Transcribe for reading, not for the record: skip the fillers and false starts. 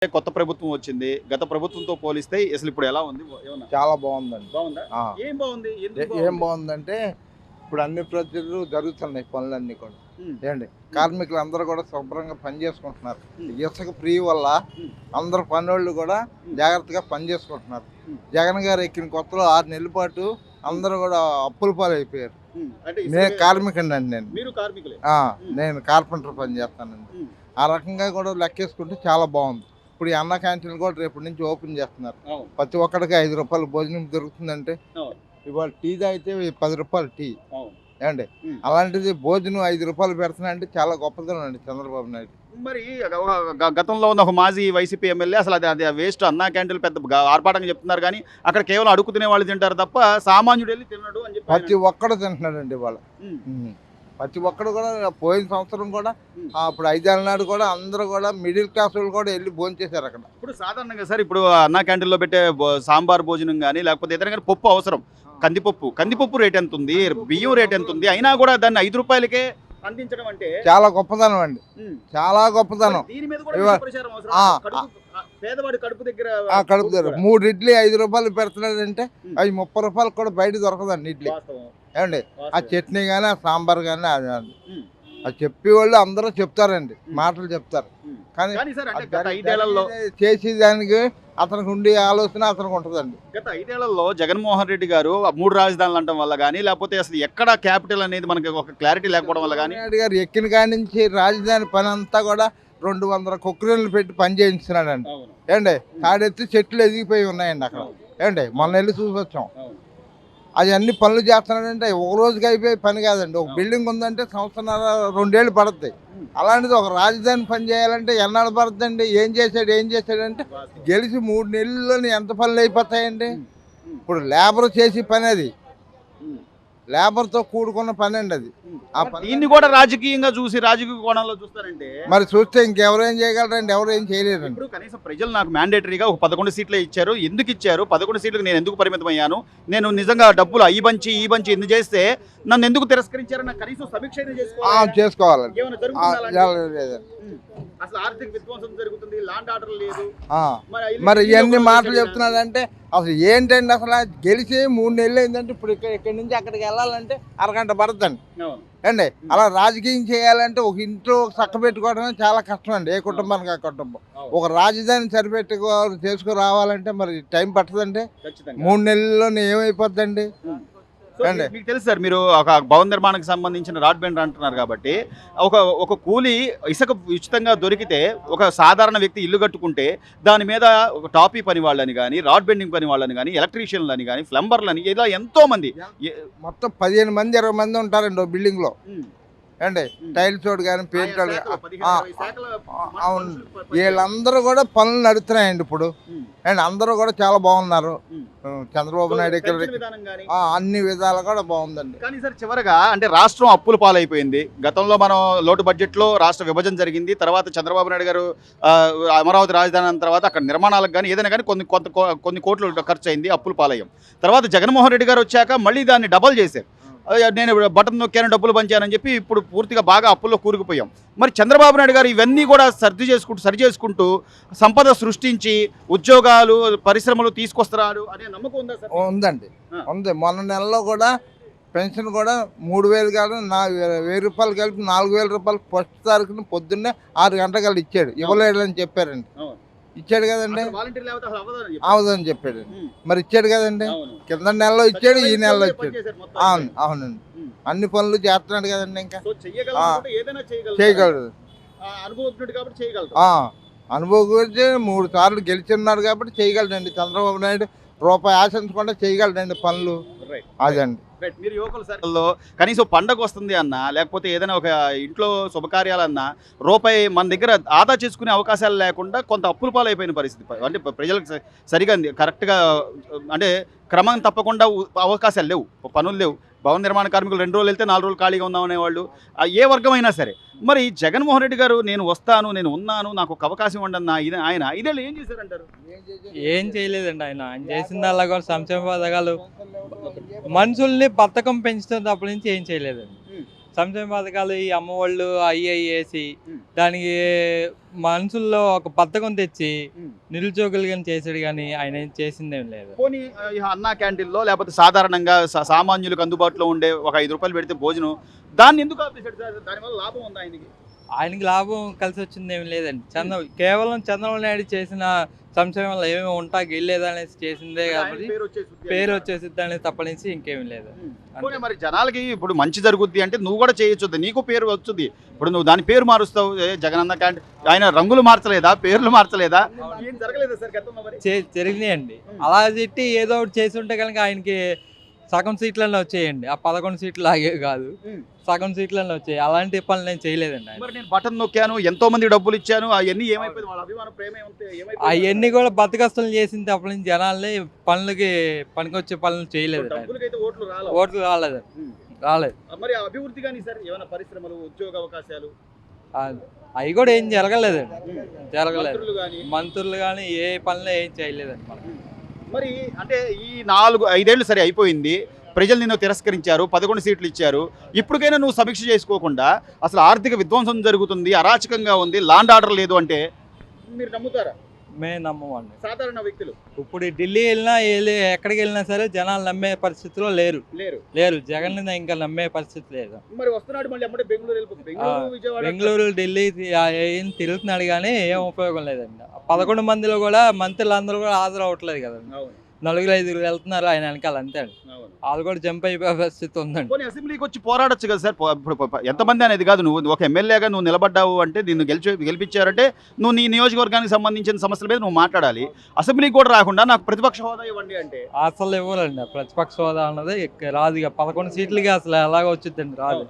కొత్త ప్రభుత్వం వచ్చింది. గత ప్రభుత్వంతో పోలిస్తే అసలు ఇప్పుడు ఎలా ఉంది? ఏమన్నా చాలా బాగుందండి. బాగుందా? ఏం బాగుంది? ఎందుకు ఏం బాగుంది? బాగుందంటే ఇప్పుడు అన్ని ప్రజలు జరుగుతున్నాయి పనులన్నీ కూడా. ఉమ్, ఏండి కార్మికులు అందరూ కూడా శుభ్రంగా పని చేసుకుంటున్నారు. ఉమ్, ఇసుక ఫ్రీ వల్ల ఉమ్, అందరు పనులు కూడా జాగ్రత్తగా పని చేసుకుంటున్నారు. ఉమ్, జగన్ గారు ఎక్కిన కొత్తలో 6 నెలల పాటు అందరూ కూడా అప్పుల పాలైపోయారు. అంటే నేను కార్మికుడిని అండి. మీరు కార్మికులే. నేను కార్పెంటర్ పని చేస్తానండి. ఉమ్, ఆ రకంగా కూడా లెక్కేసుకుంటే చాలా బాగుంది. ఇప్పుడు ఈ అన్న క్యాంటీన్ కూడా రేపటి నుంచి ఓపెన్ చేస్తున్నారు. అవును, ప్రతి ఒక్కడికి 5 రూపాయలు భోజనం దొరుకుతుందంటే అవును, ఇవాళ టీ తాగితే 10 రూపాయలు టీ అవును. ఏమండి. ఉమ్. అలాంటిది భోజనం 5 రూపాయలు పెడుతున్నా అంటే చాలా గొప్పదనం అండి చంద్రబాబు నాయుడు. మరి గతంలో ఉన్న ఒక మాజీ వైసీపీ ఎమ్మెల్యే అసలు అది వేస్ట్ అన్నా క్యాంటీన్లు పెద్ద ఆర్పాటంగా చెప్తున్నారు కానీ అక్కడ కేవలం అడుగు తినే వాళ్ళు తింటారు తప్ప సామాన్యుడు వెళ్ళి తినడు అని చెప్పి ప్రతి ఒక్కడు తింటున్నాడండి ఇవాళ. ప్రతి ఒక్కడు కూడా పోయిన సంవత్సరం కూడా అప్పుడు 5 ఏళ్ళ నాడు కూడా అందరూ కూడా మిడిల్ క్లాస్ వాళ్ళు కూడా వెళ్ళి భోంచేశారు అక్కడ. ఇప్పుడు సాధారణంగా సార్ ఇప్పుడు అన్నా క్యాంటీన్లో పెట్టే సాంబార్ భోజనం కానీ లేకపోతే ఏదైనా కానీ పప్పు అవసరం. కందిపప్పు రేట్ ఎంత ఉంది, బియ్యం రేట్ ఎంత ఉంది, అయినా కూడా దాన్ని 5 రూపాయలకే అందించడం అంటే చాలా గొప్పదనం అండి. చాలా గొప్పదనం. దీని మీద కూడా విష ప్రచారం అవసరం. పేదవాడి కడుపు దగ్గర కడుపు దగ్గర 3 ఇడ్లీ 5 రూపాయలు పెడుతున్నాడంటే అవి 30 రూపాయలు కూడా బయట దొరకదండి ఇడ్లీ. ఏమండి ఆ చట్నీ కానీ ఆ సాంబార్ కానీ అది చెప్పేవాళ్ళు అందరూ చెప్తారండి, మాటలు చెప్తారు. కానీ చేసేదానికి అతనికి ఉండే ఆలోచన అతనికి ఉంటుందండి. గత 5 ఏళ్లలో జగన్మోహన్ రెడ్డి గారు 3 రాజధానులు అనడం వల్ల కానీ లేకపోతే అసలు ఎక్కడ క్యాపిటల్ అనేది మనకి ఒక క్లారిటీ లేకపోవడం వల్ల కానీ నాయుడు గారు ఎక్కిన కాడి నుంచి రాజధాని పని అంతా కూడా 200 కుక్కరీలు పెట్టి పని చేయించున్నాడండి. ఏండి కాడెత్తి చెట్లు ఎదిగిపోయి ఉన్నాయండి అక్కడ. ఏండి మొన్న వెళ్ళి చూసి వచ్చాం. అది అన్ని పనులు చేస్తున్నాడంటే ఒక రోజుకి అయిపోయి పని కాదండి. ఒక బిల్డింగ్ ఉందంటే 1.5-2 ఏళ్ళు పడుతుంది. అలాంటిది ఒక రాజధాని పని చేయాలంటే ఎన్నాళ్ళు పడుతుందండి. ఏం చేశాడంటే గెలిచి 3 నెలల్లోనే ఎంత పనులు అయిపోతాయండి. ఇప్పుడు లేబర్ చేసి పని, అది లేబర్తో కూడుకున్న పని అండి. అది ఆ పని దీన్ని కూడా రాజకీయంగా చూసి రాజకీయ కోణంలో చూస్తారంటే మరి చూస్తే ఇంకెవరేం చేయగలరండి, ఎవరు ఏం చేయలేరండి. ఇప్పుడు కనీసం ప్రజలు నాకు మ్యాండేటరీగా ఒక 11 సీట్లే ఇచ్చారు. ఎందుకు ఇచ్చారు? 11 సీట్లకు నేను ఎందుకు పరిమితం అయ్యాను? నేను నిజంగా డబ్బులు ఈ బంచి ఎందుకు చేస్తే నన్ను ఎందుకు తిరస్కరించారన్న కనీసం సమీక్ష చేసుకోవాలండి. అసలు ఆర్థిక విధ్వంసం జరుగుతుంది, లాండ్ ఆర్డర్ లేదు. మరి ఇవన్నీ మాటలు చెప్తున్నాడంటే అసలు ఏంటండి? అసలు గెలిచి 3 నెలలు అయిందంటే ఇప్పుడు ఇక్కడి నుంచి అక్కడికి వెళ్ళాలంటే అరగంట పడుతుందండి. అండి అలా రాజకీయం చేయాలంటే ఒక ఇంట్లో చక్క పెట్టుకోవడమే చాలా కష్టం అండి. ఏ కుటుంబానికి ఆ కుటుంబం ఒక రాజధాని చేసుకురావాలంటే మరి టైం పట్టదండి. 3 నెలల్లోనే ఏమైపోద్దండి. మీకు తెలుసు సార్, మీరు ఒక భవన నిర్మాణానికి సంబంధించిన రాడ్ బెండర్ అంటున్నారు కాబట్టి ఒక కూలీ ఇసుక ఉచితంగా దొరికితే ఒక సాధారణ వ్యక్తి ఇల్లు కట్టుకుంటే దాని మీద ఒక టాపీ పని వాళ్ళని కానీ, రాడ్ బెండింగ్ పని వాళ్ళని కానీ, ఎలక్ట్రీషియన్లని కానీ, ప్లంబర్లని, ఇలా ఎంతో మంది మొత్తం 15 మంది 20 మంది ఉంటారండి బిల్డింగ్ లో. అండి టైల్స్ తోడు కానీ పెయింట్ అవును, వీళ్ళందరూ కూడా పనులు నడుస్తున్నాయండి ఇప్పుడు. అండ్ అందరూ కూడా చాలా బాగున్నారు. చంద్రబాబు నాయుడు ఇక్కడ అన్ని విధాలు కూడా బాగుందండి. కానీ సార్ చివరగా అంటే రాష్ట్రం అప్పుల పాలైపోయింది. గతంలో మనం లోటు బడ్జెట్లో రాష్ట్ర విభజన జరిగింది. తర్వాత చంద్రబాబు నాయుడు గారు అమరావతి రాజధాని తర్వాత అక్కడ నిర్మాణాలకు కానీ ఏదైనా కానీ కొన్ని కోట్లు ఖర్చు అయింది, అప్పుల పాలయ్యాం. తర్వాత జగన్మోహన్ రెడ్డి గారు వచ్చాక మళ్ళీ దాన్ని డబల్ చేశారు. నేను బటన్ నొక్కాను, డబ్బులు పంచానని చెప్పి ఇప్పుడు పూర్తిగా బాగా అప్పుల్లో కూరుకుపోయాం. మరి చంద్రబాబు నాయుడు గారు ఇవన్నీ కూడా సరి చేసుకుంటూ సంపద సృష్టించి ఉద్యోగాలు, పరిశ్రమలు తీసుకొస్తారు అనే నమ్మకం ఉందా సార్? ఉందండి, ఉంది. మొన్న నెలలో కూడా పెన్షన్ కూడా 3000 కాదు 1000 రూపాయలు కలిపి 4000 రూపాయలు ఫస్ట్ తారీఖున పొద్దున్నే 6 గంటల ఇచ్చాడు. ఇవ్వలేడు అని చెప్పారండి. ఇచ్చాడు కదండి, అవదని చెప్పాడు. మరి ఇచ్చాడు కదండి. కింద నెలలో ఇచ్చాడు, ఈ నెలలో ఇచ్చాడు. అవునండి, అన్ని పనులు చేస్తున్నాడు కదండి. ఇంకా చేయగలడు. అనుభవం గురించి 3 సార్లు గెలిచిన్నాడు కాబట్టి చేయగలడండి. చంద్రబాబు నాయుడు రూపాయి ఆశించకుండా చేయగలడండి పనులు. అదండి మీరు యువకుల సర్కిల్లో కనీసం పండగ వస్తుంది అన్నా లేకపోతే ఏదైనా ఒక ఇంట్లో శుభకార్యాలన్నా రూపాయి మన దగ్గర ఆదా చేసుకునే అవకాశాలు లేకుండా కొంత అప్పుల పాలైపోయిన పరిస్థితి. అంటే ప్రజలకు సరిగా కరెక్ట్గా అంటే క్రమం తప్పకుండా అవకాశాలు లేవు, పనులు లేవు. భవన నిర్మాణ కార్మికులు 2 రోజులు వెళ్తే 4 రోజులు ఖాళీగా ఉందామనేవాళ్ళు, ఏ వర్గమైనా సరే. మరి జగన్మోహన్ రెడ్డి గారు నేను వస్తాను, నేను ఉన్నాను, నాకు ఒక అవకాశం ఇవ్వండి అన్న ఆయన 5 ఏళ్ళు ఏం చేశారంటారు? ఏం చేయలేదండి. ఆయన చేసిందల్లా కూడా సంక్షేమ పథకాలు, మనుషుల్ని బతకం పెంచుతుంది. అప్పటి నుంచి ఏం చేయలేదండి. సంక్షేమ పథకాలు ఈ అమ్మఒళ్ళు అవి వేసి ఉమ్. దానికి మనుషుల్లో ఒక బద్ధకం తెచ్చి ఉమ్. నిరుద్యోగులుగా చేసాడు, కానీ ఆయన ఏం చేసిందేం లేదు. పోనీ ఈ అన్నా క్యాంటీన్లో లేకపోతే సాధారణంగా సామాన్యులకు అందుబాటులో ఉండే ఒక 5 రూపాయలు పెడితే భోజనం దాన్ని ఎందుకు ఆపేశాడు సార్? దానివల్ల లాభం ఉందా ఆయనకి? ఆయనకి లాభం కలిసి వచ్చింది ఏమి లేదండి. కేవలం చంద్రబాబు నాయుడు చేసిన సంక్షేమంలో ఏమేమి ఉంటాకి వెళ్ళేదనేసి చేసిందే ఆయన కాబట్టి పేరు వచ్చేసి పేరు వచ్చేసిద్ది అనేది తప్పనించి ఇంకేమీ లేదు. పోనీ మరి జనాలకి ఇప్పుడు మంచి జరుగుద్ది అంటే నువ్వు కూడా చేయొచ్చు, నీకు పేరు వచ్చుద్ది. ఇప్పుడు నువ్వు దాని పేరు మారుస్తావు. జగనన్న క్యాంటీన్ ఆయన రంగులు మార్చలేదా, పేర్లు మార్చలేదా? ఏం జరగలేదా సార్ గతంలో మరి? జరిగినాయండి. అలా చెట్టి ఏదో ఒకటి చేసి ఉంటే కనుక ఆయనకి సగం సీట్లలో వచ్చేయండి. ఆ 11 సీట్లు ఆగేవి కాదు, సగం సీట్లలో వచ్చాయి. అలాంటి పనులు నేను చేయలేదండి ఆయన. మరి నేను బటన్ నొక్కాను, ఎంతో మంది డబ్బులు ఇచ్చాను, అవన్నీ ఏమైపోయింది? వాళ్ళ అభిమానం ప్రేమ ఏమైపోయింది? అవన్నీ కూడా బతకస్తులు చేసింది అప్పటి నుంచి జనాల్ని పనులకి పనికొచ్చే పనులు చేయలేదు. డబ్బులకైతే ఓట్లు రాలేదు. ఓట్లు రాలేదు. మరి అభివృద్ధి కానీ సార్ ఏమైనా పరిశ్రమలు, ఉద్యోగ అవకాశాలు అవి కూడా ఏం జరగలేదండి. జరగలేదు. మంత్రులు గానీ మంత్రులు కానీ ఏ పనులు ఏం చేయలేదండి మనకి. మరి అంటే ఈ 4-5 ఏళ్ళు సరే అయిపోయింది, ప్రజలు నిన్ను తిరస్కరించారు, 11 సీట్లు ఇచ్చారు. ఇప్పటికైనా నువ్వు సమీక్ష చేసుకోకుండా అసలు ఆర్థిక విధ్వంసం జరుగుతుంది, అరాచకంగా ఉంది, లాండ్ ఆర్డర్ లేదు అంటే మీరు నమ్ముతారా? మేము నమ్మమండి. సాధారణ వ్యక్తులు ఇప్పుడు ఢిల్లీ వెళ్ళినా ఎక్కడికి వెళ్ళినా సరే జనాలు నమ్మే పరిస్థితిలో లేరు. జగన్ ఇంకా నమ్మే పరిస్థితి లేదు. మరి వస్తున్నాడు మళ్ళీ అమ్మడే బెంగళూరు వెళ్ళిపోతుంది. బెంగళూరు, విజయవాడ, బెంగళూరు, ఢిల్లీ ఏం తిరుగుతున్నాడు కానీ ఏం ఉపయోగం లేదండి. 11 మందిలో కూడా మంత్రులందరూ కూడా హాజరు అవ్వట్లేదు కదండి. అవును. 4-5 వెళ్తున్నారు ఆయన వెనకాల, అంతే అండి. అవును. వాళ్ళు కూడా జంప్ అయిపోయే పరిస్థితి ఉందండి. పోనీ అసెంబ్లీకి వచ్చి పోరాడొచ్చు కదా సార్. ఇప్పుడు ఎంతమంది అనేది కాదు, నువ్వు ఒక ఎమ్మెల్యేగా నువ్వు నిలబడ్డావు అంటే, నిన్ను గెలిపించారంటే నువ్వు నీ నియోజకవర్గానికి సంబంధించిన సమస్యల మీద నువ్వు మాట్లాడాలి. అసెంబ్లీకి కూడా రాకుండా నాకు ప్రతిపక్ష హోదా ఇవ్వండి అంటే అసలు ఇవ్వాలండి. ప్రతిపక్ష హోదా అన్నది రాదు. ఇక 11 సీట్లకి అసలు ఎలాగ వచ్చిందండి, రాదు.